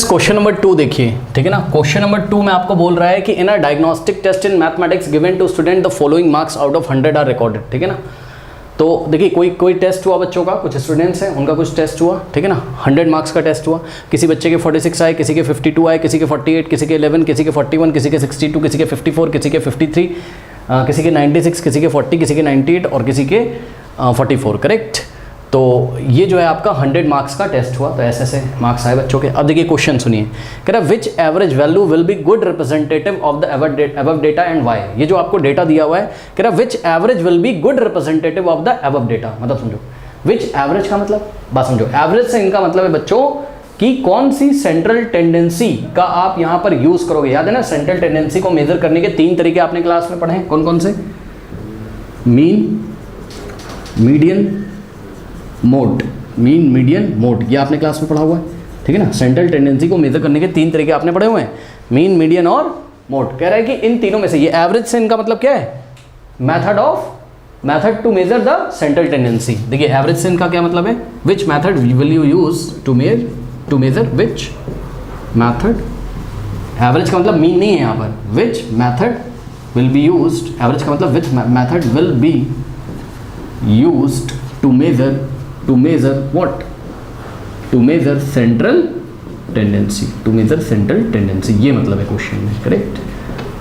Question number 2 देखिए, ठीक है ना। क्वेश्चन नंबर 2 में आपको बोल रहा है कि in a diagnostic test in mathematics given to student the following marks out of 100 are recorded, ठीक है ना। तो देखिए कोई टेस्ट हुआ बच्चों का, कुछ स्टूडेंट्स हैं उनका कुछ टेस्ट हुआ, ठीक है ना। 100 मार्क्स का टेस्ट हुआ, किसी बच्चे के 46 आए, किसी के 52 आए, किसी के 48, किसी के 11, किसी के 41, किसी के 62, किसी के 54, किसी के 53, किसी के 96, किसी के 40, किसी के 98 और किसी के 44, करेक्ट। तो ये जो है आपका 100 मार्क्स का टेस्ट हुआ, तो ऐसे मार्क्स आए बच्चों के। अब देखिए क्वेश्चन सुनिए, कह रहा है which average value will be good representative of the above data and why. ये जो आपको डेटा दिया हुआ है, कह रहा है which average will be good representative of the above data. मतलब समझो, विच एवरेज का मतलब बात समझो, एवरेज से इनका मतलब है बच्चों कि कौन सी सेंट्रल टेंडेंसी का आप यहाँ पर यूज करोगे। याद है ना, सेंट्रल टेंडेंसी को मेजर करने के 3 तरीके आपने क्लास में पढ़े हैं, कौन कौन से? Mean, median, mode. Mean, median, mode, ये आपने क्लास में पढ़ा हुआ है, ठीक है ना। सेंट्रल टेंडेंसी को मेजर करने के 3 तरीके आपने पढ़े हुए हैं, मीन, मीडियन और मोड। कह रहा है कि इन तीनों में से ये एवरेज से इनका मतलब क्या है? Method to measure the central tendency. देखिए एवरेज से इनका क्या मतलब है? Which method will you use to measure which method. Average का मतलब मीन नहीं है यहाँ पर, which method will be used. Average का मतलब which method will be used to measure what? To measure central tendency, to measure central tendency, ये मतलब है क्वेश्चन में, करेक्ट।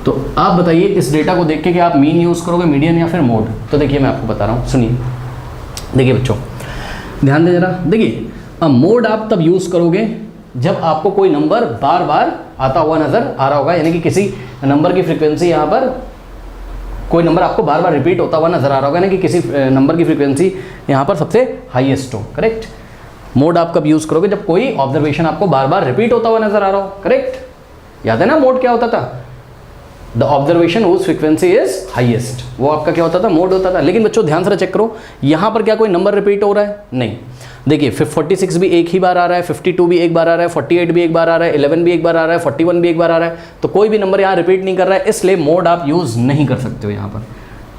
तो आप बताइए इस डेटा को देख के कि आप मीन यूज करोगे, मीडियन या फिर मोड। तो देखिए मैं आपको बता रहा हूँ, सुनिए। देखिए बच्चों ध्यान दें जरा, देखिए अब मोड आप तब यूज करोगे जब आपको कोई नंबर बार बार आता हुआ नजर आ रहा होगा, यानी कि किसी नंबर की फ्रीक्वेंसी यहाँ पर कोई नंबर आपको बार बार रिपीट होता हुआ नजर आ रहा होगा ना, कि किसी नंबर की फ्रीक्वेंसी यहाँ पर सबसे हाईएस्ट हो, करेक्ट। मोड आप कब यूज करोगे? जब कोई ऑब्जर्वेशन आपको बार बार रिपीट होता हुआ नजर आ रहा हो, करेक्ट। याद है ना मोड क्या होता था? The observation whose frequency is highest, वो आपका क्या होता था? मोड होता था। लेकिन बच्चों ध्यान से चेक करो, यहाँ पर क्या कोई नंबर रिपीट हो रहा है? नहीं। देखिए 46 भी एक ही बार आ रहा है, 52 भी एक बार आ रहा है, 48 भी एक बार आ रहा है, 11 भी एक बार आ रहा है, 41 भी एक बार आ रहा है। तो कोई भी नंबर यहाँ रिपीट नहीं कर रहा है, इसलिए मोड आप यूज नहीं कर सकते हो यहाँ पर,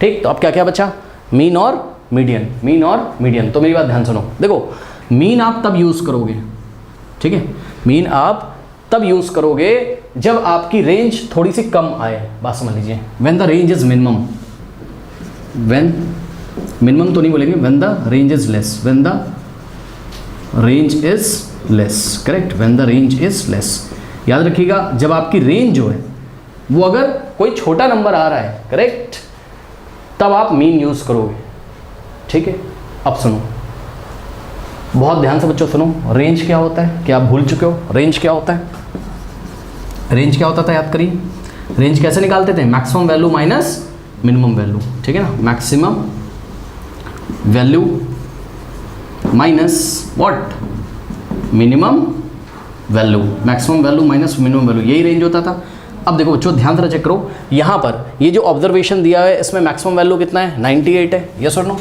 ठीक। तो अब क्या क्या बचा? मीन और मीडियन, मीन और मीडियन। तो मेरी बात ध्यान सुनो, देखो मीन आप तब यूज करोगे, ठीक है, मीन आप तब यूज करोगे जब आपकी रेंज थोड़ी सी कम आए। बात समझ लीजिए, when the range is minimum, when minimum तो नहीं बोलेंगे, when the range is less, when the range is less, correct, when the range is less. याद रखिएगा, जब आपकी रेंज जो है वो अगर कोई छोटा नंबर आ रहा है, करेक्ट, तब आप मीन यूज करोगे, ठीक है। अब सुनो, बहुत ध्यान से बच्चों सुनो, रेंज क्या होता है? क्या आप भूल चुके हो? रेंज क्या होता है? रेंज क्या होता था? याद करिए, रेंज कैसे निकालते थे? Maximum value minus minimum value, ठीक है ना। Maximum value minus what? Minimum value, maximum value minus minimum value, यही रेंज होता था। अब देखो बच्चों ध्यान से चेक करो, यहाँ पर ये जो ऑब्जर्वेशन दिया है इसमें मैक्सिमम वैल्यू कितना है? 98 है, यस और नो?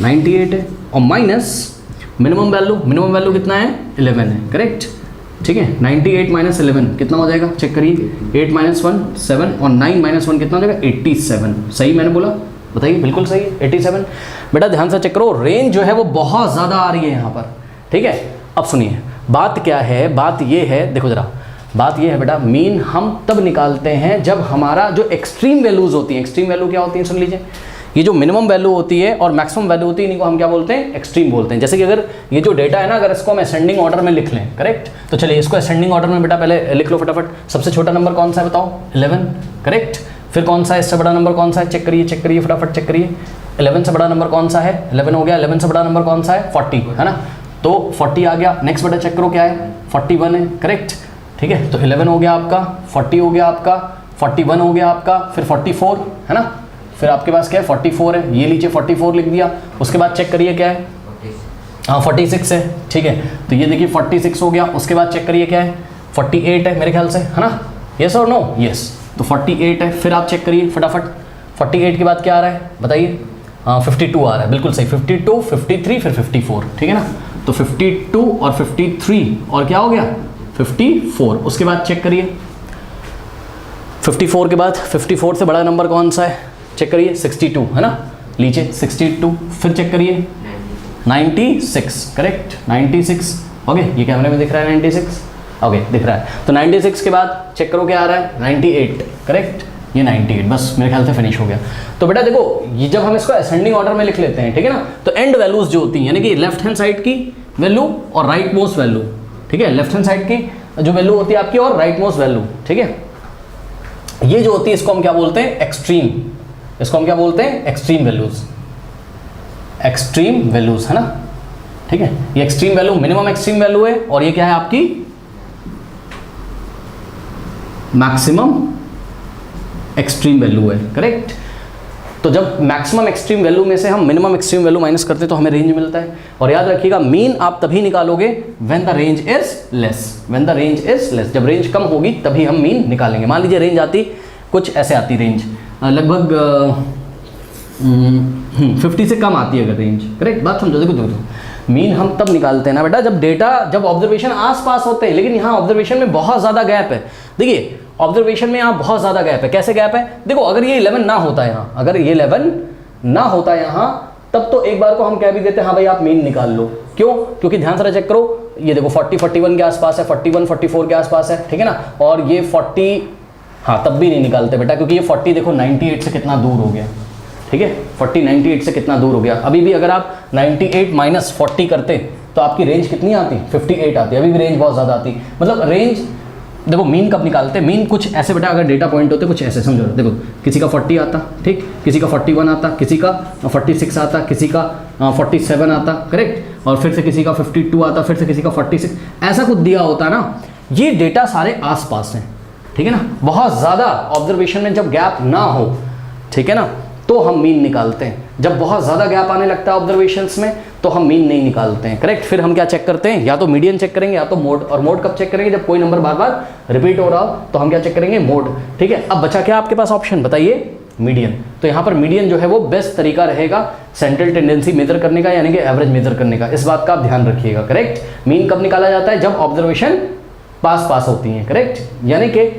98 है, और माइनस मिनिमम वैल्यू कितना है? 11 है, करेक्ट, ठीक है। 98 माइनस 11 कितना हो जाएगा? चेक करिए, 8 माइनस 1 7 और 9 माइनस 1 कितना हो जाएगा? 87। सही मैंने बोला? बताइए, बिल्कुल सही है, 87। बेटा ध्यान से चेक करो, रेंज जो है वो बहुत ज़्यादा आ रही है यहाँ पर, ठीक है। अब सुनिए बात क्या है, बात ये है, देखो जरा, बात ये है बेटा, मीन हम तब निकालते हैं जब हमारा जो एक्सट्रीम वैल्यूज होती हैं, एक्सट्रीम वैल्यू क्या होती है सुन लीजिए, ये जो मिनिमम वैल्यू होती है और मैक्सिमम वैल्यू होती है, इनको हम क्या बोलते हैं? एक्सट्रीम बोलते हैं। जैसे कि अगर ये जो डेटा है ना, अगर इसको हम असेंडिंग ऑर्डर में लिख लें, करेक्ट, तो चलिए इसको असेंडिंग ऑर्डर में बेटा पहले लिख लो फटाफट। सबसे छोटा नंबर कौन सा है बताओ? 11, करेक्ट। फिर कौन सा है? इससे बड़ा नंबर कौन सा है? चेक करिए फटाफट चेक करिए। 11 से बड़ा नंबर कौन सा है? 11 हो गया। 11 से बड़ा नंबर कौन सा है? 40, है ना। तो 40 आ गया। नेक्स्ट बेटा चेक करो क्या है? 41 है, करेक्ट, ठीक है। तो 11 हो गया आपका, 40 हो गया आपका, 41 हो गया आपका, फिर 44 है ना, फिर आपके पास क्या है? 44 है, ये लीजिए 44 लिख दिया। उसके बाद चेक करिए क्या है? हाँ 46 है, ठीक है। तो ये देखिए 46 हो गया। उसके बाद चेक करिए क्या है? 48 है मेरे ख्याल से, है ना, यस और नो? यस, तो 48 है। फिर आप चेक करिए फटाफट, 48 के बाद क्या आ रहा है बताइए? हाँ 52 आ रहा है, बिल्कुल सही। 52, 53, फिर 54, ठीक है ना। तो 52 और 53 और क्या हो गया? 54। उसके बाद चेक करिए 54 के बाद 54 से बड़ा नंबर कौन सा है? चेक करिए 62, है ना, लीजिए 62। फिर चेक करिए 96, करेक्ट, 96 ओके, ये कैमरे में दिख रहा है 96। ओके दिख रहा है। तो 96 के बाद चेक करो क्या आ रहा है, 98, करेक्ट, ये 98, बस मेरे ख्याल से फिनिश हो गया। तो बेटा देखो ये जब हम इसको असेंडिंग ऑर्डर में लिख लेते हैं, ठीक है ना, तो एंड वैल्यूज जो होती हैं यानी कि लेफ्ट हैंड साइड की वैल्यू और राइट मोस्ट वैल्यू, ठीक है, लेफ्ट हैंड साइड की जो वैल्यू होती है आपकी और राइट मोस्ट वैल्यू, ठीक है, ये जो होती है इसको हम क्या बोलते हैं, एक्सट्रीम, इसको हम क्या बोलते हैं, एक्सट्रीम वैल्यूज, एक्सट्रीम वैल्यूज, है ना, ठीक है, ये extreme value minimum extreme value है और ये क्या है आपकी मैक्सिमम एक्सट्रीम वैल्यू है, करेक्ट। तो जब मैक्सिमम एक्सट्रीम वैल्यू में से हम मिनिमम एक्सट्रीम वैल्यू माइनस करते हैं तो हमें रेंज मिलता है। और याद रखिएगा मीन आप तभी निकालोगे when the range is less, when the range is less, जब रेंज कम होगी तभी हम मीन निकालेंगे। मान लीजिए रेंज आती कुछ ऐसे आती, रेंज लगभग 50 से कम आती है अगर रेंज, करेक्ट, बात समझो। देखो मीन हम तब निकालते हैं ना बेटा जब डेटा, जब ऑब्जर्वेशन आस पास होते हैं, लेकिन यहाँ ऑब्जर्वेशन में बहुत ज़्यादा गैप है। देखिए ऑब्जर्वेशन में यहाँ बहुत ज़्यादा गैप है, कैसे गैप है, देखो अगर ये 11 ना होता यहाँ, अगर ये 11 ना होता यहाँ, तब तो एक बार को हम कह भी देते हैं हाँ भाई आप मीन निकाल लो। क्यों? क्योंकि ध्यान से चेक करो, ये देखो 40 41 के आसपास है, 41 44 के आसपास है, ठीक है ना, और ये 40, हाँ तब भी नहीं निकालते बेटा, क्योंकि ये 40 देखो 98 से कितना दूर हो गया, ठीक है, 40 98 से कितना दूर हो गया। अभी भी अगर आप 98 माइनस 40 करते तो आपकी रेंज कितनी आती, 58 आती, अभी भी रेंज बहुत ज़्यादा आती। मतलब रेंज देखो मीन कब निकालते हैं, मीन कुछ ऐसे बेटा अगर डेटा पॉइंट होते कुछ ऐसे, समझो, देखो किसी का 40 आता, ठीक, किसी का 41 आता, किसी का 46 आता, किसी का 47 आता, करेक्ट, और फिर से किसी का 52 आता, फिर से किसी का 46, ऐसा कुछ दिया होता है ना। ये डेटा सारे आसपास हैं, ठीक है ना, बहुत ज़्यादा ऑब्जर्वेशन में जब गैप ना हो, ठीक है ना, तो हम मीन निकालते हैं। जब बहुत ज़्यादा गैप आने लगता है ऑब्जर्वेशंस में तो हम मीन नहीं निकालते हैं, करेक्ट। फिर हम क्या चेक करते हैं, या तो मीडियन चेक करेंगे या तो मोड। और मोड कब चेक करेंगे, जब कोई नंबर बार बार रिपीट हो रहा हो तो हम क्या चेक करेंगे, मोड, ठीक है। अब बचा क्या आपके पास ऑप्शन, बताइए, मीडियन। तो यहाँ पर मीडियन जो है वो बेस्ट तरीका रहेगा सेंट्रल टेंडेंसी मेजर करने का, यानी कि एवरेज मेजर करने का। इस बात का आप ध्यान रखिएगा, करेक्ट। मीन कब निकाला जाता है, जब ऑब्जर्वेशन पास पास होती हैं, करेक्ट। यानी कि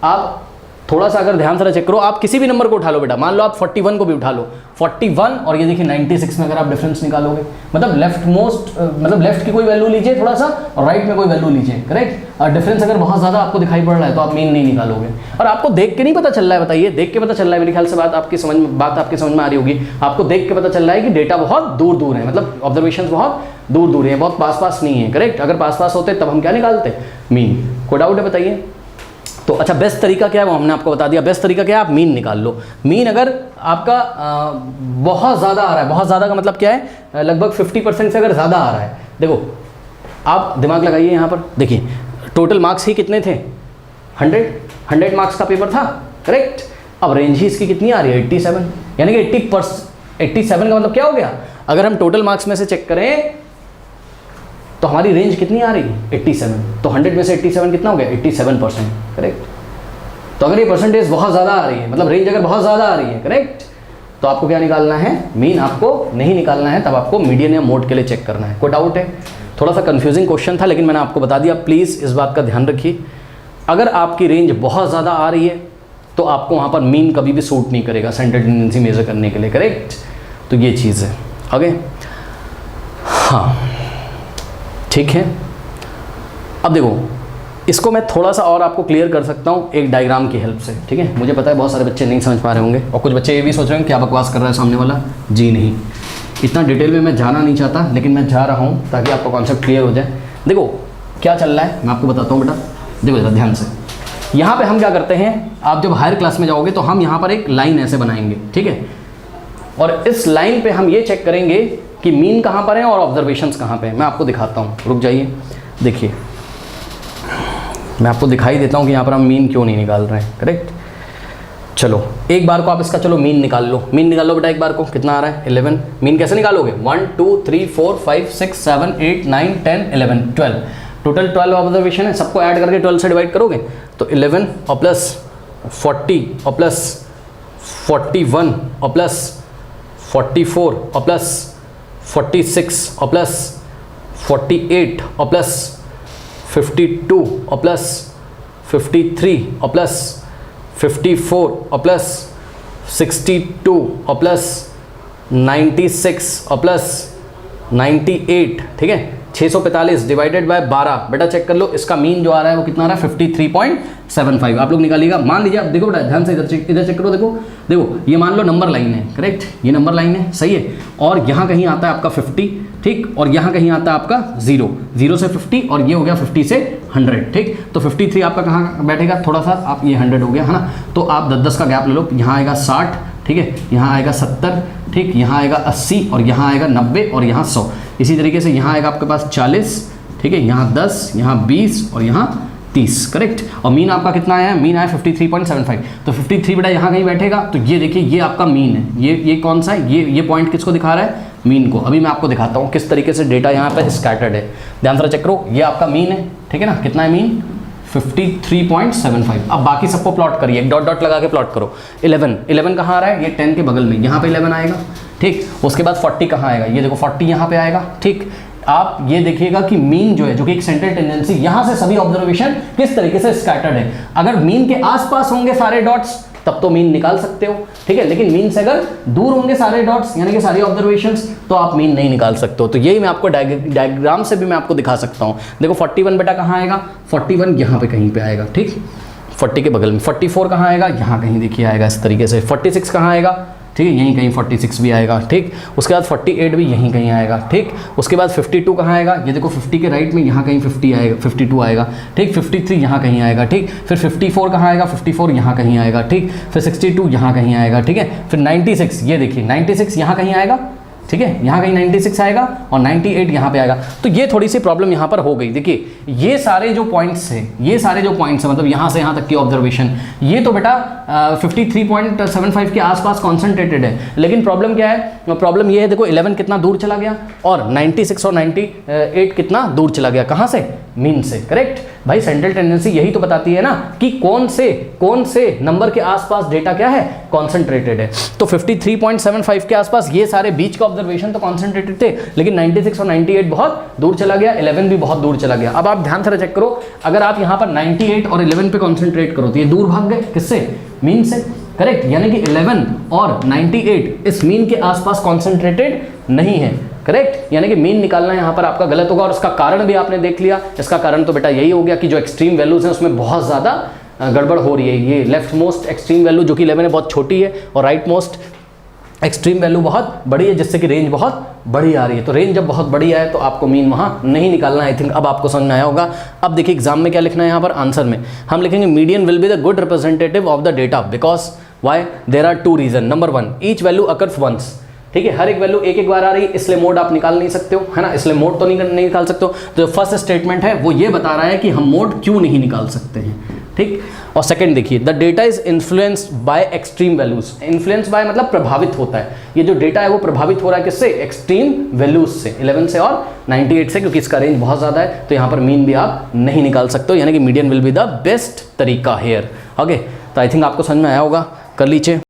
आप थोड़ा सा अगर ध्यान से चेक करो, आप किसी भी नंबर को उठा लो बेटा, मान लो आप 41 को भी उठा लो, 41 और ये देखिए 96 में अगर आप डिफरेंस निकालोगे, मतलब लेफ्ट मोस्ट, मतलब लेफ्ट की कोई वैल्यू लीजिए थोड़ा सा और राइट में कोई वैल्यू लीजिए, करेक्ट। और डिफरेंस अगर बहुत ज़्यादा आपको दिखाई पड़ रहा है तो आप मीन नहीं निकालोगे। और आपको देख के नहीं पता चल रहा है, बताइए, देख के पता चल रहा है, मेरे ख्याल से बात आपकी समझ में आ रही होगी। आपको देख के पता चल रहा है कि डेटा बहुत दूर दूर है, मतलब ऑब्जर्वेशन बहुत दूर दूर है, बहुत पास पास नहीं है, करेक्ट। अगर पास पास होते तब हम क्या निकालते, मीन। कोई डाउट है, बताइए। तो अच्छा बेस्ट तरीका क्या है वो हमने आपको बता दिया। बेस्ट तरीका क्या है, आप मीन निकाल लो। मीन अगर आपका बहुत ज़्यादा आ रहा है, बहुत ज़्यादा का मतलब क्या है, लगभग 50% से अगर ज़्यादा आ रहा है, देखो आप दिमाग लगाइए यहाँ पर, देखिए टोटल मार्क्स ही कितने थे, 100 मार्क्स का पेपर था, करेक्ट। अब रेंज ही इसकी कितनी आ रही है, 87, यानी कि 87 का मतलब क्या हो गया, अगर हम टोटल मार्क्स में से चेक करें तो हमारी रेंज कितनी आ रही है, 87। तो 100 में से 87 कितना हो गया, 87%, करेक्ट। तो अगर ये परसेंटेज बहुत ज़्यादा आ रही है, मतलब रेंज अगर बहुत ज़्यादा आ रही है, करेक्ट, तो आपको क्या निकालना है, मीन आपको नहीं निकालना है, तब आपको मीडियन या मोड के लिए चेक करना है। कोई डाउट है? थोड़ा सा कन्फ्यूजिंग क्वेश्चन था लेकिन मैंने आपको बता दिया। प्लीज़ इस बात का ध्यान रखिए, अगर आपकी रेंज बहुत ज़्यादा आ रही है तो आपको वहाँ पर मीन कभी भी सूट नहीं करेगा सेंट्रल टेंडेंसी मेजर करने के लिए, करेक्ट। तो ये चीज़ है, ओके, हाँ ठीक है। अब देखो इसको मैं थोड़ा सा और आपको क्लियर कर सकता हूँ एक डायग्राम की हेल्प से, ठीक है। मुझे पता है बहुत सारे बच्चे नहीं समझ पा रहे होंगे और कुछ बच्चे ये भी सोच रहे हैं क्या बकवास कर रहा है सामने वाला। जी नहीं, इतना डिटेल में मैं जाना नहीं चाहता, लेकिन मैं जा रहा हूँ ताकि आपका कॉन्सेप्ट क्लियर हो जाए। देखो क्या चल रहा है मैं आपको बताता हूँ बेटा, देखो जरा ध्यान से। यहाँ पर हम क्या करते हैं, आप जब हायर क्लास में जाओगे तो हम यहाँ पर एक लाइन ऐसे बनाएंगे, ठीक है, और इस लाइन पर हम ये चेक करेंगे कि मीन कहाँ पर है और ऑब्जर्वेशंस कहाँ पे है। मैं आपको दिखाता हूँ, रुक जाइए, देखिए मैं आपको दिखाई देता हूँ कि यहाँ पर हम मीन क्यों नहीं निकाल रहे हैं, करेक्ट। चलो एक बार को आप इसका चलो मीन निकाल लो, मीन निकाल लो बेटा एक बार को, कितना आ रहा है 11। मीन कैसे निकालोगे, 1 2 3 4 5 6 7 8 9 10 11 12, टोटल 12 ऑब्जर्वेशन है, सबको ऐड करके 12 से डिवाइड करोगे तो 11 और प्लस 40 और प्लस 41 और प्लस 44 और प्लस 46 और प्लस 48 और प्लस 52 और प्लस 53 और प्लस 54 और प्लस 62 और प्लस 96 और प्लस 98, ठीक है, 645 डिवाइडेड बाय 12, बेटा चेक कर लो इसका मीन जो आ रहा है वो कितना आ रहा है 53.75। आप लोग निकालिएगा। मान लीजिए, आप देखो बेटा ध्यान से इधर चेक करो, देखो ये मान लो नंबर लाइन है, करेक्ट, ये नंबर लाइन है, सही है, और यहाँ कहीं आता है आपका 50, ठीक, और यहाँ कहीं आता है आपका 0 से 50, और ये हो गया 50 से 100, ठीक। तो 53 आपका कहाँ बैठेगा, थोड़ा सा आप, ये 100 हो गया है ना, तो आप 10-10 का गैप ले लो, यहाँ आएगा 60, ठीक है, यहाँ आएगा 70, ठीक, यहाँ आएगा 80, और यहाँ आएगा 90, और यहाँ 100। इसी तरीके से यहाँ आएगा आपके पास 40, ठीक है, यहाँ 10, यहाँ 20, और यहाँ 30, करेक्ट। और मीन आपका कितना आया है, मीन आया 53.75। तो 53 बेटा यहाँ कहीं बैठेगा, तो ये देखिए ये आपका मीन है, ये कौन सा है, ये पॉइंट किसको दिखा रहा है, मीन को। अभी मैं आपको दिखाता हूँ किस तरीके से डेटा यहाँ पर स्कैटर्ड है। ध्यान से चेक करो, ये आपका मीन है, ठीक है ना, कितना है मीन 53.75। अब बाकी सबको प्लॉट करिए, एक डॉट डॉट लगा के प्लॉट करो। 11 कहाँ आ रहा है, ये 10 के बगल में, यहाँ पे 11 आएगा, ठीक। उसके बाद 40 कहाँ आएगा, ये देखो 40 यहाँ पे आएगा, ठीक। आप ये देखिएगा कि मीन जो है, जो कि एक सेंट्रल टेंडेंसी, यहाँ से सभी ऑब्जर्वेशन किस तरीके से स्कैटर्ड है। अगर मीन के आसपास होंगे सारे डॉट्स तब तो मीन निकाल सकते हो, ठीक है, लेकिन मीन से अगर दूर होंगे सारे डॉट्स यानी कि सारी ऑब्जर्वेशंस, तो आप मीन नहीं निकाल सकते हो। तो यही मैं आपको डायग्राम से भी मैं आपको दिखा सकता हूँ। देखो 41 बेटा कहाँ आएगा, 41 यहाँ पे कहीं पे आएगा, ठीक, 40 के बगल में। 44 कहाँ आएगा, यहाँ कहीं देखिए आएगा इस तरीके से। 46 कहाँ आएगा, ठीक है, यहीं कहीं 46 भी आएगा, ठीक। उसके बाद 48 भी यहीं कहीं आएगा, ठीक। उसके बाद 52 कहाँ आएगा, ये देखो 50 के राइट में यहाँ कहीं 50 आएगा, 52 आएगा, ठीक। 53 यहाँ कहीं आएगा, ठीक। फिर 54 कहाँ आएगा, 54 यहाँ कहीं आएगा, ठीक। फिर 62 यहाँ कहीं आएगा, ठीक है। फिर 96, ये देखिए 96 यहाँ कहीं आएगा, ठीक है, यहाँ कहीं 96 आएगा, और 98 यहाँ पे आएगा। तो ये थोड़ी सी प्रॉब्लम यहाँ पर हो गई। देखिए ये सारे जो पॉइंट्स हैं, ये सारे जो पॉइंट्स हैं, मतलब यहाँ से यहाँ तक की ऑब्जर्वेशन, ये तो बेटा 53.75 के आसपास कॉन्सेंट्रेटेड है। लेकिन प्रॉब्लम क्या है, प्रॉब्लम ये है, देखो 11 कितना दूर चला गया, और 96 और 98 कितना दूर चला गया, कहाँ से, मीन से, करेक्ट। भाई सेंट्रल टेंडेंसी यही तो बताती है ना कि कौन से नंबर के आसपास डेटा क्या है, कॉन्सेंट्रेटेड है। तो 53.75 के आसपास ये सारे बीच का ऑब्जर्वेशन तो कॉन्सेंट्रेटेड थे, लेकिन 96 और 98 बहुत दूर चला गया, 11 भी बहुत दूर चला गया। अब आप ध्यान से चेक करो, अगर आप यहाँ पर 98 और 11 पे कॉन्सेंट्रेट करो तो ये दूर भाग गए, किससे, मीन से, करेक्ट। यानी कि 11 और 98 इस मीन के आसपास कॉन्सेंट्रेटेड नहीं है, करेक्ट। यानी कि मीन निकालना यहाँ पर आपका गलत होगा, और उसका कारण भी आपने देख लिया। इसका कारण तो बेटा यही हो गया कि जो एक्सट्रीम वैल्यूज हैं उसमें बहुत ज़्यादा गड़बड़ हो रही है। ये लेफ्ट मोस्ट एक्सट्रीम वैल्यू जो कि 11 है बहुत छोटी है, और राइट मोस्ट एक्सट्रीम वैल्यू बहुत बड़ी है, जिससे कि रेंज बहुत बड़ी आ रही है। तो रेंज जब बहुत बड़ी आए तो आपको मीन वहाँ नहीं निकालना। आई थिंक अब आपको समझ में आया होगा। अब देखिए एग्जाम में क्या लिखना है, यहाँ पर आंसर में हम लिखेंगे median will be the good representative of the data because why there are 2 reason. Number 1, each value occurs once, ठीक है, हर एक वैल्यू एक बार आ रही है, इसलिए मोड आप निकाल नहीं सकते हो, है ना, इसलिए मोड तो नहीं निकाल सकते हो। तो फर्स्ट स्टेटमेंट है वो ये बता रहा है कि हम मोड क्यों नहीं निकाल सकते हैं, ठीक। और सेकंड देखिए, the data is influenced by extreme values. Influence by मतलब प्रभावित होता है, ये जो डेटा है वो प्रभावित हो रहा है किससे, एक्सट्रीम वैल्यूज से, 11 से और 98 से, क्योंकि इसका रेंज बहुत ज्यादा है। तो यहाँ पर मीन भी आप नहीं निकाल सकते हो, यानी कि median will be the best तरीका हेयर। ओके, तो आई थिंक आपको समझ में आया होगा, कर लीजिए।